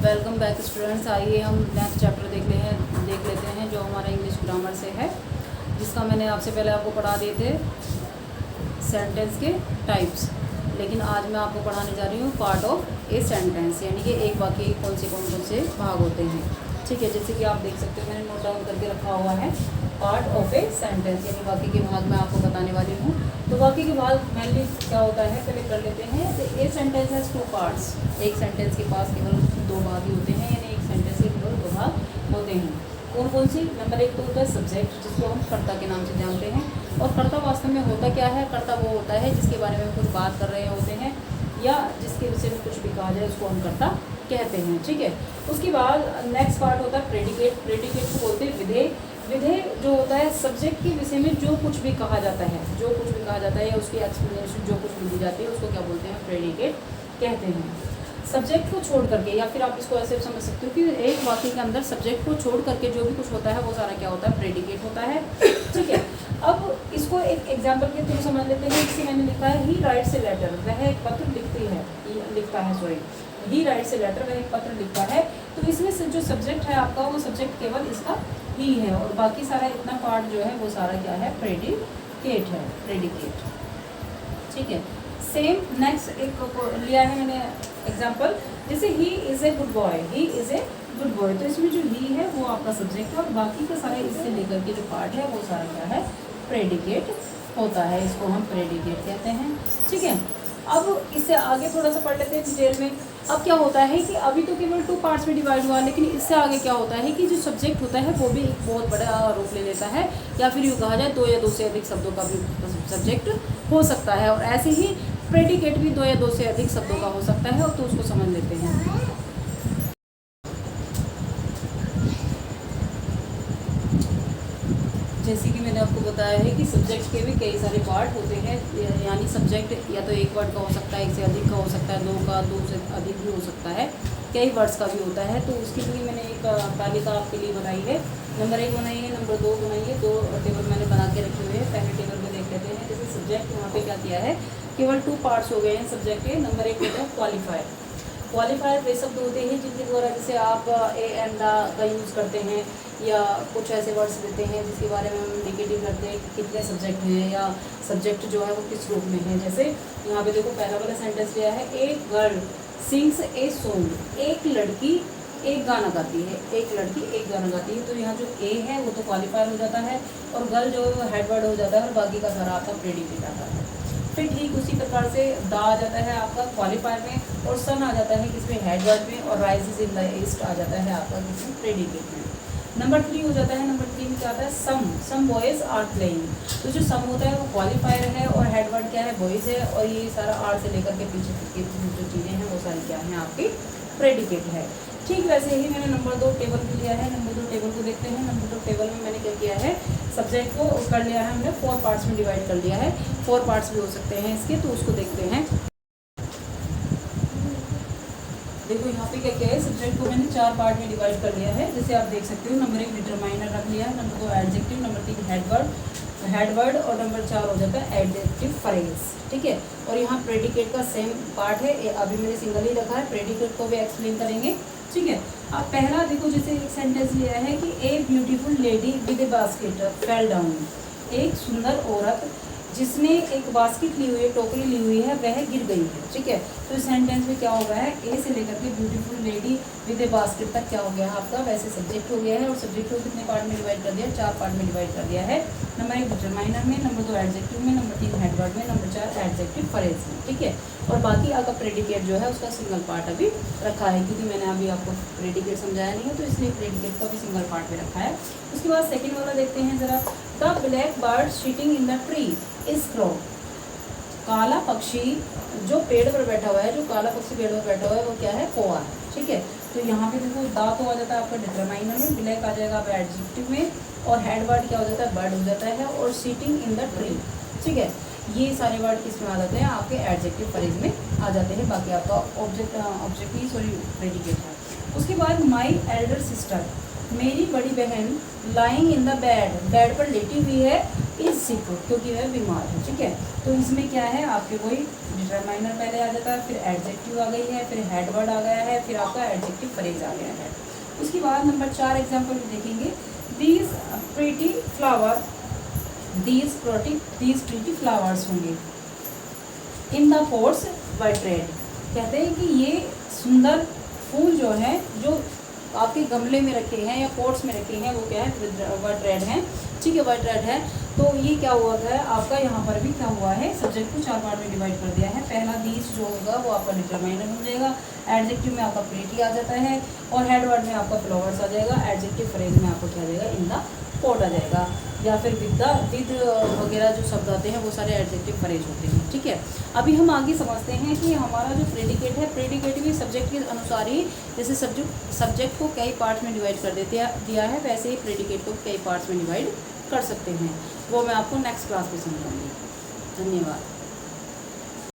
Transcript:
Welcome back students. आइए हम next chapter देख लेते हैं जो हमारा इंग्लिश ग्रामर से है, जिसका मैंने आपसे पहले आपको पढ़ा दिए थे सेंटेंस के टाइप्स। लेकिन आज मैं आपको पढ़ाने जा रही हूँ पार्ट ऑफ ए सेंटेंस, यानी कि एक वाक्य के कौन से भाग होते हैं। ठीक है, जैसे कि आप देख सकते हो मैंने नोट डाउन करके रखा हुआ है पार्ट ऑफ ए सेंटेंस, यानी वाक्य के भाग मैं आपको बताने वाली हूँ। तो वाक्य के भाग मेनली क्या होता है पहले कर लेते हैं। A sentence has two parts. एक सेंटेंस के पास केवल दो भाग ही होते हैं, यानी एक सेंटेंस के केवल दो भाग होते हैं। कौन कौन सी? नंबर एक तो होता है सब्जेक्ट, जिसको हम कर्ता के नाम से जानते हैं। और कर्ता वास्तव में होता क्या है? कर्ता वो होता है जिसके बारे में कुछ बात कर रहे होते हैं या जिसके विषय में कुछ भी कहा जाए उसको हम कर्ता कहते हैं। ठीक है, उसके बाद नेक्स्ट पार्ट होता है प्रेडिकेट। प्रेडिकेट को बोलते हैं विधेय। विधेय जो होता है सब्जेक्ट के विषय में जो कुछ भी कहा जाता है, जो कुछ भी कहा जाता है या उसकी एक्सप्लेनेशन जो कुछ भी दी जाती है उसको क्या बोलते हैं? प्रेडिकेट कहते हैं। सब्जेक्ट को छोड़ करके, या फिर आप इसको ऐसे समझ सकते हो कि एक वाक्य के अंदर सब्जेक्ट को छोड़ करके जो भी कुछ होता है वो सारा क्या होता है? प्रेडिकेट होता है। ठीक है, अब इसको एक एग्जाम्पल के थ्रू समझ लेते हैं। इसी मैंने लिखा है ही राइट्स ए लेटर, वह एक पत्र लिखता है ही राइट्स ए लेटर, वह एक पत्र लिखता है। तो इसमें से जो सब्जेक्ट है आपका वो सब्जेक्ट केवल इसका ही है, और बाकी सारा इतना पार्ट जो है वो सारा क्या है? प्रेडिकेट है, प्रेडिकेट। ठीक है, सेम नेक्स्ट एक लिया है मैंने एग्जाम्पल, जैसे he is a good boy, he is a good boy. तो इसमें जो ही है वो आपका सब्जेक्ट है और बाकी का सारा इससे लेकर के जो पार्ट है वो सारा क्या है? प्रेडिकेट होता है। इसको हम प्रेडिकेट कहते हैं। ठीक है, अब इससे आगे थोड़ा सा पढ़ लेते हैं डिटेल में। अब क्या होता है कि अभी तो केवल 2 पार्ट्स में डिवाइड हुआ, लेकिन इससे आगे क्या होता है कि जो सब्जेक्ट होता है वो भी एक बहुत बड़ा रूप ले लेता है, या फिर यूँ कहा जाए 2 या 2 से अधिक शब्दों का भी सब्जेक्ट हो सकता है। और ऐसे ही प्रेडिकेट भी 2 या 2 से अधिक शब्दों का हो सकता है, और तो उसको समझ लेते हैं। जैसे कि मैंने आपको बताया है कि सब्जेक्ट के भी कई सारे पार्ट होते हैं, यानी सब्जेक्ट या तो एक वर्ड का हो सकता है, एक से अधिक का हो सकता है, 2 से अधिक भी हो सकता है, कई वर्ड्स का भी होता है। तो उसके लिए मैंने एक तालिका आपके लिए बनाई है। नंबर 1 बनाई है, नंबर 2 बनाई है, 2 टेबल मैंने बना के रखे हुए हैं। पहले टेबल में देख लेते हैं। जैसे सब्जेक्ट यहाँ पे क्या किया है, केवल 2 पार्ट्स हो गए हैं सब्जेक्ट के। नंबर 1 होता है क्वालिफायर। क्वालिफायर वे शब्द होते हैं जिनके द्वारा जैसे आप ए एंड द का यूज़ करते हैं, या कुछ ऐसे वर्ड्स देते हैं जिसके बारे में हम इंडिकेटिव करते हैं कि कितने सब्जेक्ट हैं या सब्जेक्ट जो है वो किस रूप में है। जैसे यहाँ पे देखो पहला वाला सेंटेंस लिया है, a girl sings a song. एक लड़की एक गाना गाती है, एक लड़की एक गाना गाती है। तो यहाँ जो ए है वो तो क्वालिफायर हो जाता है, और गर्ल जो हेड वर्ड हो जाता है, और बाकी का सारा आपका प्रेडिकेट आता है। फिर ठीक उसी प्रकार से द आ जाता है आपका क्वालिफायर में, और सन आ जाता है किसमें? हेड वर्ड में, और राइजेस इन द ईस्ट आ जाता है आपका किसमें? प्रेडिकेट में। नंबर 3 हो जाता है। नंबर 3 में क्या आता है? सम बॉयज़ आर प्लेइंग। तो जो सम होता है वो क्वालिफायर है, और हेड वर्ड क्या है? बॉयज़ है, और ये सारा आर से लेकर के पीछे की जो चीज़ें हैं वो सारी क्या हैं? आपकी प्रेडिकेट है। ठीक वैसे ही मैंने नंबर 2 टेबल भी लिया है। नंबर 2 टेबल को देखते हैं। नंबर 2 टेबल में मैंने क्या किया है, सब्जेक्ट को कर लिया है हमने 4 पार्ट्स में डिवाइड कर लिया है। 4 पार्ट्स भी हो सकते हैं इसके, तो उसको देखते हैं। देखो यहाँ पे क्या क्या है, सब्जेक्ट को मैंने 4 पार्ट में डिवाइड कर लिया है। जैसे आप देख सकते हो, नंबर 1 डिटरमाइनर रख लिया है, number 2 adjective, number 3 head word, और नंबर 4 हो जाता है एडजेक्टिव फ्रेज। ठीक है, और यहाँ प्रेडिकेट का सेम पार्ट है, अभी मैंने सिंगल ही रखा है। प्रेडिकेट को भी एक्सप्लेन करेंगे। ठीक है, अब पहला देखो, जैसे एक सेंटेंस लिया है कि a beautiful lady with A basket fell down. एक सुंदर औरत जिसने एक बास्केट ली हुई है, टोकरी ली हुई है, वह गिर गई है। ठीक है, तो इस सेंटेंस में क्या हो गया है, ए से लेकर के beautiful lady with A basket तक क्या हो गया है आपका? वैसे सब्जेक्ट हो गया है, और सब्जेक्ट को कितने पार्ट में डिवाइड कर दिया? 4 पार्ट में डिवाइड कर दिया है। नंबर 1 डिटरमाइनर में, नंबर 2 एडजेक्टिव में, नंबर 3 हेड वर्ड में, नंबर 4 एडजेक्टिव फ्रेज में। ठीक है, और बाकी आपका प्रेडिकेट जो है उसका सिंगल पार्ट अभी रखा है, क्योंकि मैंने अभी आपको प्रेडिकेट समझाया नहीं है, तो इसलिए प्रेडिकेट को भी सिंगल पार्ट में रखा है। उसके बाद सेकेंड वाला देखते हैं जरा। The black bird sitting in the tree is crow. काला पक्षी जो पेड़ पर बैठा हुआ है, जो काला पक्षी पेड़ पर बैठा हुआ है वो क्या है? कौवा है। ठीक है, तो यहाँ पे देखो दा तो आ जाता है आपका डिटरमाइनर में, ब्लैक आ जाएगा आपका एडजेक्टिव में, और हेड वर्ड क्या हो जाता है? बर्ड हो जाता है, और सिटिंग इन द ट्री। ठीक है, ये सारे वर्ड किस में आ जाते हैं? आपके एडजेक्टिव फ्रेज में आ जाते हैं। बाकी आपका ऑब्जेक्टिव प्रेडिकेट है। उसके बाद माई एल्डर सिस्टर, मेरी बड़ी बहन lying in the bed, bed पर लेटी हुई है, इज सिक, क्योंकि वह बीमार है। ठीक है, तो इसमें क्या है, आपके कोई डिटरमाइनर पहले आ जाता है, फिर एडजेक्टिव आ गई है, फिर हेड वर्ड आ गया है, फिर आपका एडजेक्टिव फ्रेज आ गया है। उसके बाद नंबर 4 एग्जाम्पल देखेंगे। These pretty flower, these pretty flowers होंगे in the pots white red. कहते हैं कि ये सुंदर फूल जो है, जो आपके गमले में रखे हैं या पोट्स में रखे हैं, वो क्या है, वाइट रेड हैं। ठीक है, वाइट रेड है। तो ये क्या हुआ है आपका, यहाँ पर भी क्या हुआ है, सब्जेक्ट को 4 पार्ट में डिवाइड कर दिया है। पहला दीज जो होगा वो आपका डिटरमाइनर बन जाएगा, एडजेक्टिव में आपका प्रीटी आ जाता है, और हेड वर्ड में आपका फ्लावर्स आ जाएगा, एडजेक्टिव फ्रेज में आपको क्या आ जाएगा, इन द पोट आ जाएगा, या फिर विद वगैरह जो शब्द आते हैं वो सारे एडजेक्टिव फ्रेज होते हैं। ठीक है, अभी हम आगे समझते हैं कि हमारा जो प्रेडिकेट है, प्रेडिकेट भी सब्जेक्ट के अनुसार ही, जैसे सब्जेक्ट को कई पार्ट्स में डिवाइड कर दिया है, वैसे ही प्रेडिकेट को कई पार्ट्स में डिवाइड कर सकते हैं। वो मैं आपको नेक्स्ट क्लास में समझाऊंगी। धन्यवाद।